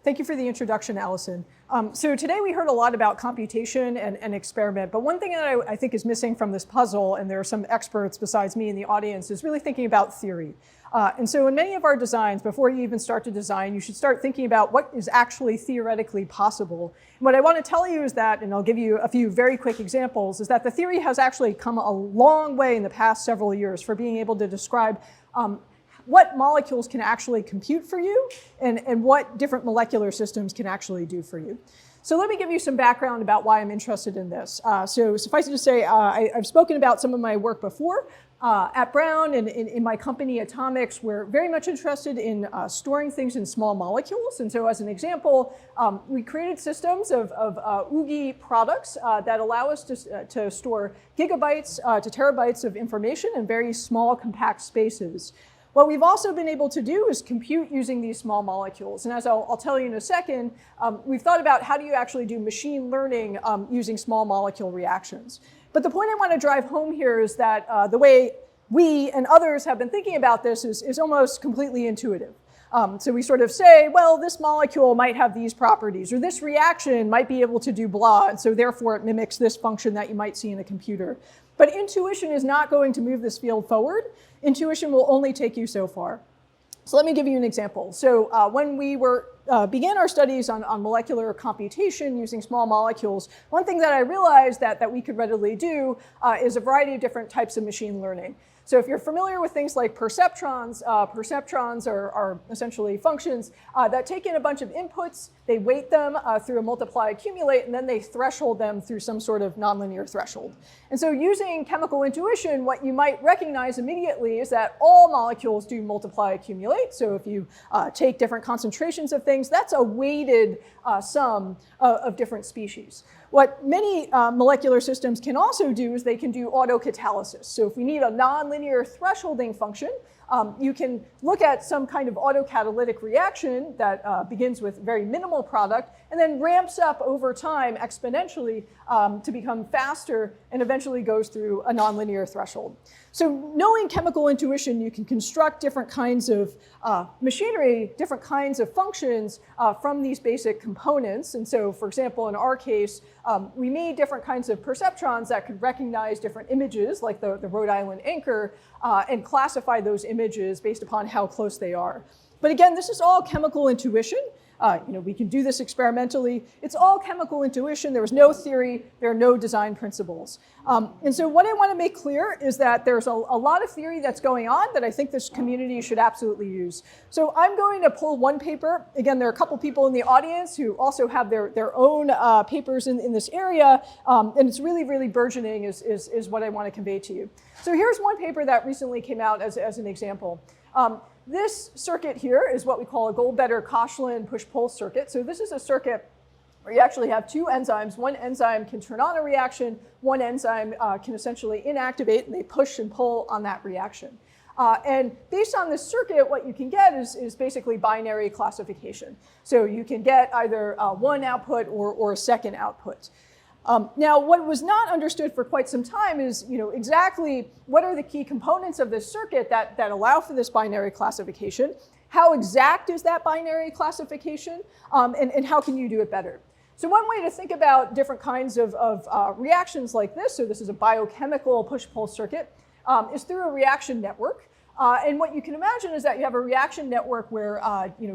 Thank you for the introduction, Allison. So today we heard a lot about computation and experiment, but one thing that I think is missing from this puzzle, and there are some experts besides me in the audience, is really thinking about theory. And so in many of our designs, before you even start to design, you should start thinking about what is actually theoretically possible. And what I want to tell you is that, and I'll give you a few very quick examples, is that the theory has actually come a long way in the past several years for being able to describe what molecules can actually compute for you and what different molecular systems can actually do for you. So let me give you some background about why I'm interested in this. So suffice it to say, I've spoken about some of my work before. At Brown and in my company Atomics, we're very much interested in storing things in small molecules. And so as an example, we created systems of OOGI products that allow us to store gigabytes to terabytes of information in very small, compact spaces. What we've also been able to do is compute using these small molecules. And as I'll tell you in a second, we've thought about how do you actually do machine learning using small molecule reactions. But the point I want to drive home here is that the way we and others have been thinking about this is almost completely intuitive. So we sort of say, well, this molecule might have these properties, or this reaction might be able to do blah, and so therefore it mimics this function that you might see in a computer. But intuition is not going to move this field forward. Intuition will only take you so far. So let me give you an example. So when we began our studies on molecular computation using small molecules, one thing that I realized that we could readily do is a variety of different types of machine learning. So if you're familiar with things like perceptrons, perceptrons are essentially functions that take in a bunch of inputs, they weight them through a multiply accumulate, and then they threshold them through some sort of nonlinear threshold. And so using chemical intuition, what you might recognize immediately is that all molecules do multiply accumulate. So if you take different concentrations of things, that's a weighted sum of different species. What many molecular systems can also do is they can do autocatalysis. So if we need a nonlinear thresholding function, you can look at some kind of autocatalytic reaction that begins with very minimal product and then ramps up over time exponentially to become faster and eventually goes through a nonlinear threshold. So knowing chemical intuition, you can construct different kinds of machinery, different kinds of functions from these basic components. And so, for example, in our case, we made different kinds of perceptrons that could recognize different images, like the Rhode Island anchor, and classify those images based upon how close they are. But again, this is all chemical intuition. We can do this experimentally. It's all chemical intuition. There was no theory. There are no design principles. And so what I want to make clear is that there's a lot of theory that's going on that I think this community should absolutely use. So I'm going to pull one paper. Again, there are a couple people in the audience who also have their own papers in this area. And it's really, really burgeoning is what I want to convey to you. So here's one paper that recently came out as an example. This circuit here is what we call a Goldbetter-Koshland push-pull circuit. So this is a circuit where you actually have two enzymes. One enzyme can turn on a reaction. One enzyme can essentially inactivate, and they push and pull on that reaction. And based on this circuit, what you can get is basically binary classification. So you can get either one output or a second output. Now, what was not understood for quite some time is, exactly what are the key components of this circuit that allow for this binary classification? How exact is that binary classification? And how can you do it better? So one way to think about different kinds of reactions like this, so this is a biochemical push-pull circuit, is through a reaction network. And what you can imagine is that you have a reaction network where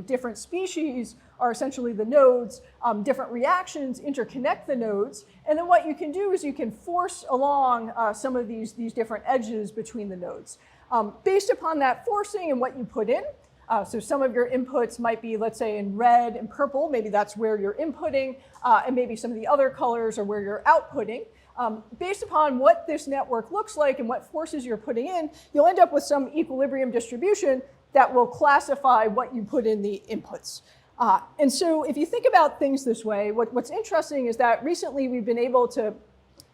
different species are essentially the nodes, different reactions interconnect the nodes, and then what you can do is you can force along some of these different edges between the nodes. Based upon that forcing and what you put in, so some of your inputs might be, let's say, in red and purple, maybe that's where you're inputting, and maybe some of the other colors are where you're outputting. Based upon what this network looks like and what forces you're putting in, you'll end up with some equilibrium distribution that will classify what you put in the inputs. And so if you think about things this way, what's interesting is that recently we've been able to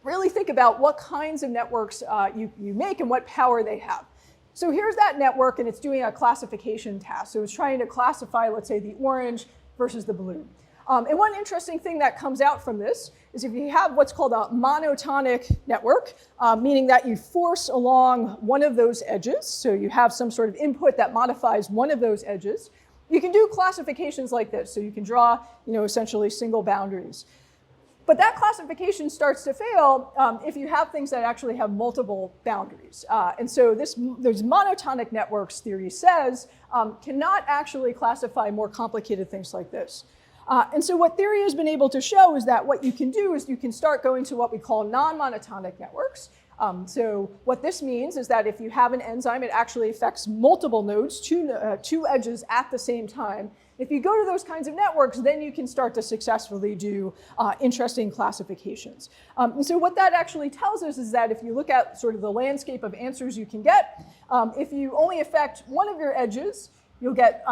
really think about what kinds of networks you make and what power they have. So here's that network, and it's doing a classification task. So it's trying to classify, let's say, the orange versus the blue. And one interesting thing that comes out from this is if you have what's called a monotonic network, meaning that you force along one of those edges, so you have some sort of input that modifies one of those edges, you can do classifications like this. So you can draw, essentially single boundaries. But that classification starts to fail if you have things that actually have multiple boundaries. And so those monotonic networks, theory says, cannot actually classify more complicated things like this. And so what theory has been able to show is that what you can do is you can start going to what we call non-monotonic networks. So what this means is that if you have an enzyme, it actually affects multiple nodes, two edges at the same time. If you go to those kinds of networks, then you can start to successfully do interesting classifications. And so what that actually tells us is that if you look at sort of the landscape of answers you can get, if you only affect one of your edges, you'll get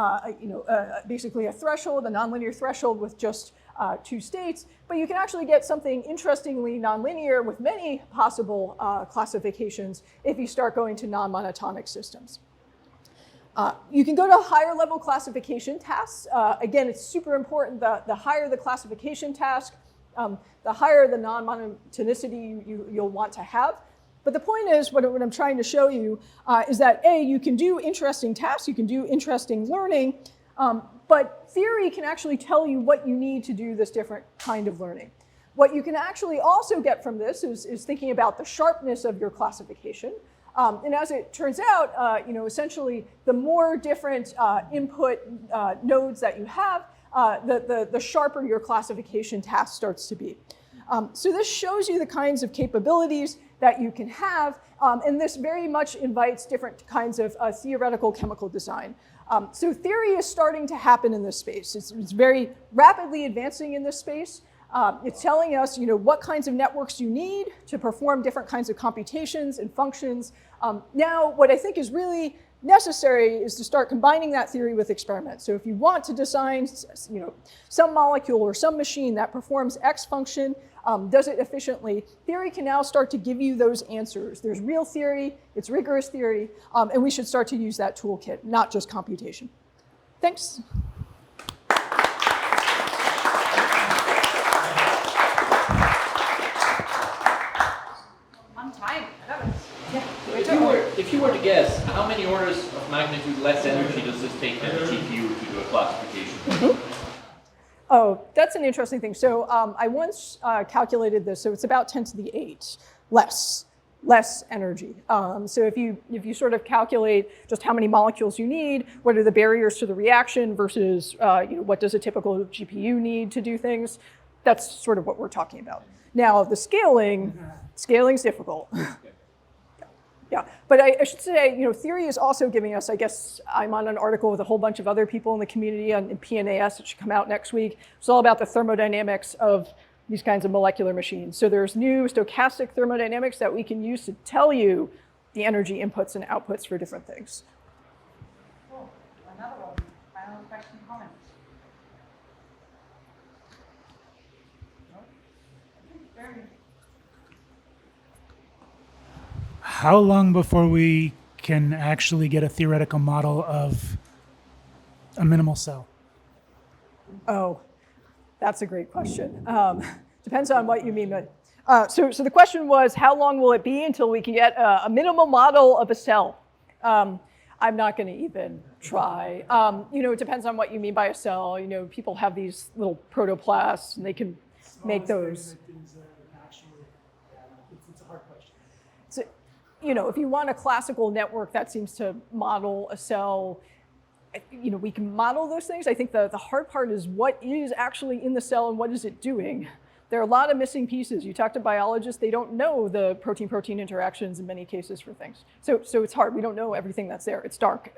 basically a threshold, a nonlinear threshold with just 2 states. But you can actually get something interestingly nonlinear with many possible classifications if you start going to non-monotonic systems. You can go to higher level classification tasks. Again, it's super important. The higher the classification task, the higher the non-monotonicity you'll want to have. But the point is, what I'm trying to show you is that A, you can do interesting tasks, you can do interesting learning, but theory can actually tell you what you need to do this different kind of learning. What you can actually also get from this is thinking about the sharpness of your classification. And as it turns out, essentially, the more different input nodes that you have, the sharper your classification task starts to be. So this shows you the kinds of capabilities that you can have, and this very much invites different kinds of theoretical chemical design. So theory is starting to happen in this space. It's very rapidly advancing in this space. It's telling us, what kinds of networks you need to perform different kinds of computations and functions. Now, what I think is really necessary is to start combining that theory with experiments. So if you want to design, some molecule or some machine that performs X function, does it efficiently, theory can now start to give you those answers. There's real theory, it's rigorous theory, and we should start to use that toolkit, not just computation. Thanks. If you were to guess, how many orders of magnitude less energy does this take than a GPU to do a classification? Mm-hmm. Oh, that's an interesting thing. So I once calculated this. So it's about 10 to the 8 less energy. So if you sort of calculate just how many molecules you need, what are the barriers to the reaction versus what does a typical GPU need to do things, that's sort of what we're talking about. Now the scaling's difficult. Yeah, but I should say, theory is also giving us, I guess I'm on an article with a whole bunch of other people in the community on PNAS. It should come out next week. It's all about the thermodynamics of these kinds of molecular machines. So there's new stochastic thermodynamics that we can use to tell you the energy inputs and outputs for different things. Cool. Another one. Final question, comments? No? Very good. How long before we can actually get a theoretical model of a minimal cell? Oh, that's a great question. Depends on what you mean. So the question was, how long will it be until we can get a minimal model of a cell? I'm not going to even try. It depends on what you mean by a cell. People have these little protoplasts, and they can make those. It's a hard question. So, if you want a classical network that seems to model a cell, we can model those things. I think the hard part is what is actually in the cell and what is it doing. There are a lot of missing pieces. You talk to biologists, they don't know the protein-protein interactions in many cases for things. So it's hard. We don't know everything that's there. It's dark.